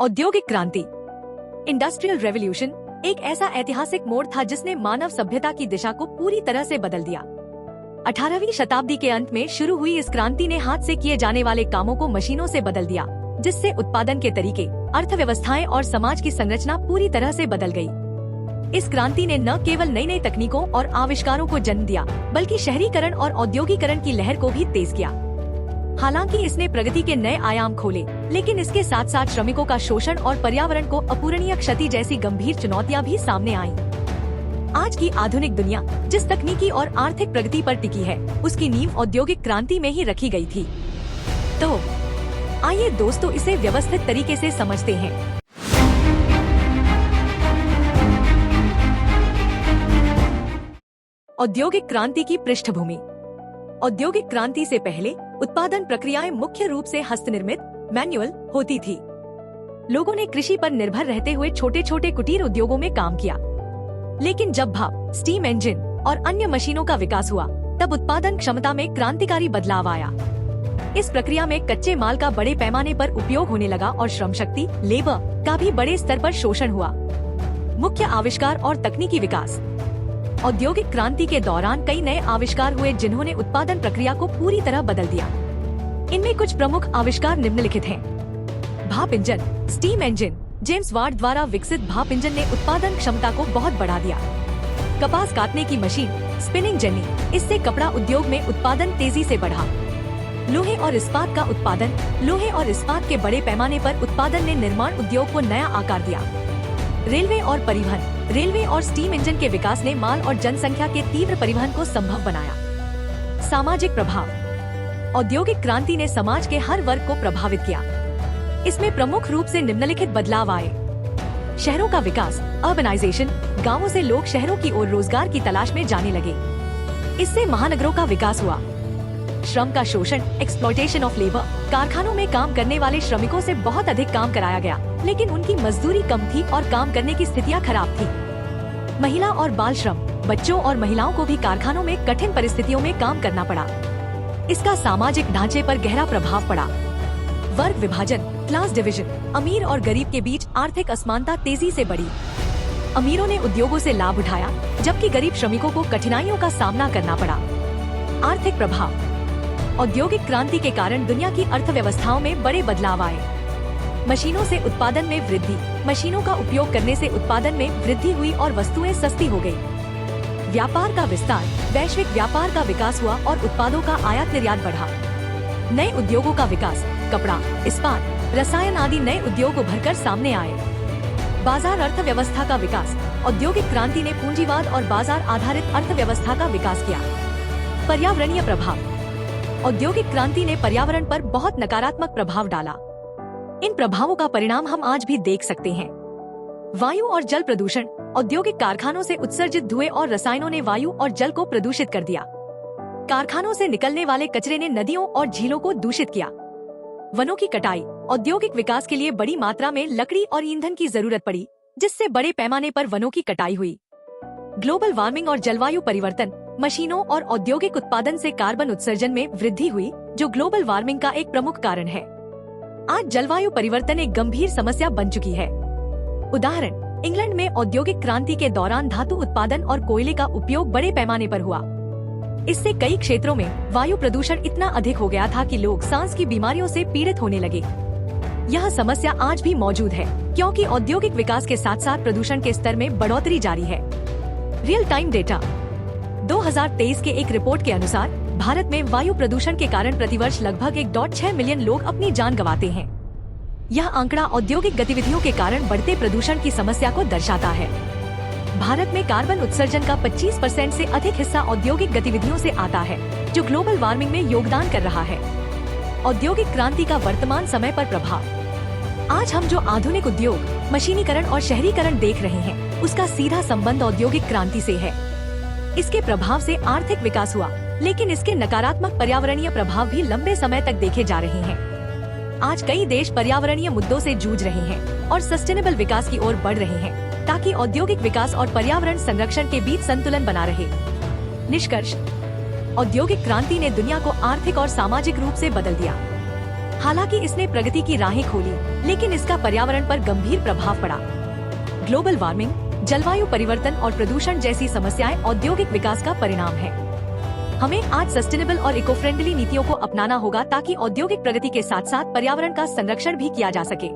औद्योगिक क्रांति, industrial revolution एक ऐसा ऐतिहासिक मोड़ था जिसने मानव सभ्यता की दिशा को पूरी तरह से बदल दिया। 18वीं शताब्दी के अंत में शुरू हुई इस क्रांति ने हाथ से किए जाने वाले कामों को मशीनों से बदल दिया, जिससे उत्पादन के तरीके, अर्थव्यवस्थाएं और समाज की संरचना पूरी तरह से बदल गई। इस क्रांति ने न केवल नई नई तकनीकों और आविष्कारों को जन्म दिया, बल्कि शहरीकरण और औद्योगिकरण की लहर को भी तेज किया। हालांकि इसने प्रगति के नए आयाम खोले, लेकिन इसके साथ साथ श्रमिकों का शोषण और पर्यावरण को अपूरणीय क्षति जैसी गंभीर चुनौतियां भी सामने आईं। आज की आधुनिक दुनिया जिस तकनीकी और आर्थिक प्रगति पर टिकी है, उसकी नींव औद्योगिक क्रांति में ही रखी गई थी। तो आइए दोस्तों इसे व्यवस्थित तरीके से समझते हैं। औद्योगिक क्रांति की पृष्ठभूमि। औद्योगिक क्रांति से पहले उत्पादन प्रक्रियाएं मुख्य रूप से हस्तनिर्मित, मैनुअल होती थी। लोगों ने कृषि पर निर्भर रहते हुए छोटे छोटे कुटीर उद्योगों में काम किया। लेकिन जब भाप, स्टीम इंजन और अन्य मशीनों का विकास हुआ, तब उत्पादन क्षमता में क्रांतिकारी बदलाव आया। इस प्रक्रिया में कच्चे माल का बड़े पैमाने पर उपयोग होने लगा और श्रम शक्ति, लेबर का भी बड़े स्तर पर शोषण हुआ। मुख्य आविष्कार और तकनीकी विकास। औद्योगिक क्रांति के दौरान कई नए आविष्कार हुए जिन्होंने उत्पादन प्रक्रिया को पूरी तरह बदल दिया। इनमें कुछ प्रमुख आविष्कार निम्नलिखित हैं। भाप engine, steam engine. James Watt द्वारा विकसित भाप इंजन ने उत्पादन क्षमता को बहुत बढ़ा दिया। कपास काटने की मशीन, स्पिनिंग जेनी, इससे कपड़ा उद्योग में उत्पादन तेजी से बढ़ा। लोहे और इस्पात का उत्पादन। लोहे और इस्पात के बड़े पैमाने पर उत्पादन ने निर्माण उद्योग को नया आकार दिया। रेलवे और परिवहन। रेलवे और स्टीम इंजन के विकास ने माल और जनसंख्या के तीव्र परिवहन को संभव बनाया। सामाजिक प्रभाव। औद्योगिक क्रांति ने समाज के हर वर्ग को प्रभावित किया। इसमें प्रमुख रूप से निम्नलिखित बदलाव आए। शहरों का विकास, अर्बनाइजेशन। गांवों से लोग शहरों की ओर रोजगार की तलाश में जाने लगे। इससे महानगरों का विकास हुआ। श्रम का शोषण, एक्सप्लॉयटेशन ऑफ लेबर। कारखानों में काम करने वाले श्रमिकों से बहुत अधिक काम कराया गया, लेकिन उनकी मजदूरी कम थी और काम करने की स्थितियां खराब थी। महिला और बाल श्रम। बच्चों और महिलाओं को भी कारखानों में कठिन परिस्थितियों में काम करना पड़ा। इसका सामाजिक ढांचे पर गहरा प्रभाव पड़ा। वर्ग विभाजन, क्लास डिवीजन। अमीर और गरीब के बीच आर्थिक असमानता तेजी से बढ़ी। अमीरों ने उद्योगों से लाभ उठाया, जबकि गरीब श्रमिकों को कठिनाइयों का सामना करना पड़ा। आर्थिक प्रभाव। औद्योगिक क्रांति के कारण दुनिया की अर्थव्यवस्थाओं में बड़े बदलाव आए। मशीनों से उत्पादन में वृद्धि। मशीनों का उपयोग करने से उत्पादन में वृद्धि हुई और वस्तुएं सस्ती हो गई। व्यापार का विस्तार। वैश्विक व्यापार का विकास हुआ और उत्पादों का आयात निर्यात बढ़ा। नए उद्योगों का विकास। कपड़ा, इस्पात, रसायन आदि नए उद्योग उभरकर सामने आए। बाजार अर्थव्यवस्था का विकास। औद्योगिक क्रांति ने पूंजीवाद और बाजार आधारित अर्थव्यवस्था का विकास किया। पर्यावरणीय प्रभाव। औद्योगिक क्रांति ने पर्यावरण पर बहुत नकारात्मक प्रभाव डाला। इन प्रभावों का परिणाम हम आज भी देख सकते हैं। वायु और जल प्रदूषण। औद्योगिक कारखानों से उत्सर्जित धुएं और रसायनों ने वायु और जल को प्रदूषित कर दिया। कारखानों से निकलने वाले कचरे ने नदियों और झीलों को दूषित किया। वनों की कटाई। औद्योगिक विकास के लिए बड़ी मात्रा में लकड़ी और ईंधन की जरूरत पड़ी, जिससे बड़े पैमाने पर वनों की कटाई हुई। ग्लोबल वार्मिंग और जलवायु परिवर्तन। मशीनों और औद्योगिक उत्पादन से कार्बन उत्सर्जन में वृद्धि हुई, जो ग्लोबल वार्मिंग का एक प्रमुख कारण है। आज जलवायु परिवर्तन एक गंभीर समस्या बन चुकी है। उदाहरण, इंग्लैंड में औद्योगिक क्रांति के दौरान धातु उत्पादन और कोयले का उपयोग बड़े पैमाने पर हुआ। इससे कई क्षेत्रों में वायु प्रदूषण इतना अधिक हो गया था कि लोग सांस की बीमारियों से पीड़ित होने लगे। यह समस्या आज भी मौजूद है, क्योंकि औद्योगिक विकास के साथ साथ प्रदूषण के स्तर में बढ़ोतरी जारी है। Real time data. 2023 के एक रिपोर्ट के अनुसार भारत में वायु प्रदूषण के कारण प्रतिवर्ष लगभग 1.6 मिलियन लोग अपनी जान गंवाते हैं। यह आंकड़ा औद्योगिक गतिविधियों के कारण बढ़ते प्रदूषण की समस्या को दर्शाता है। भारत में कार्बन उत्सर्जन का 25% से अधिक हिस्सा औद्योगिक गतिविधियों से आता है, जो ग्लोबल वार्मिंग में योगदान कर रहा है। औद्योगिक क्रांति का वर्तमान समय पर प्रभाव। आज हम जो आधुनिक उद्योग, मशीनीकरण और शहरीकरण देख रहे हैं, उसका सीधा संबंध औद्योगिक क्रांति से है। इसके प्रभाव से आर्थिक विकास हुआ, लेकिन इसके नकारात्मक पर्यावरणीय प्रभाव भी लंबे समय तक देखे जा रहे हैं। आज कई देश पर्यावरणीय मुद्दों से जूझ रहे हैं और सस्टेनेबल विकास की ओर बढ़ रहे हैं, ताकि औद्योगिक विकास और पर्यावरण संरक्षण के बीच संतुलन बना रहे। निष्कर्ष, औद्योगिक क्रांति ने दुनिया को आर्थिक और सामाजिक रूप से बदल दिया। हालांकि इसने प्रगति की राहें खोली, लेकिन इसका पर्यावरण पर गंभीर प्रभाव पड़ा। ग्लोबल वार्मिंग, जलवायु परिवर्तन और प्रदूषण जैसी समस्याएं औद्योगिक विकास का परिणाम है। हमें आज सस्टेनेबल और इको फ्रेंडली नीतियों को अपनाना होगा ताकि औद्योगिक प्रगति के साथ साथ पर्यावरण का संरक्षण भी किया जा सके।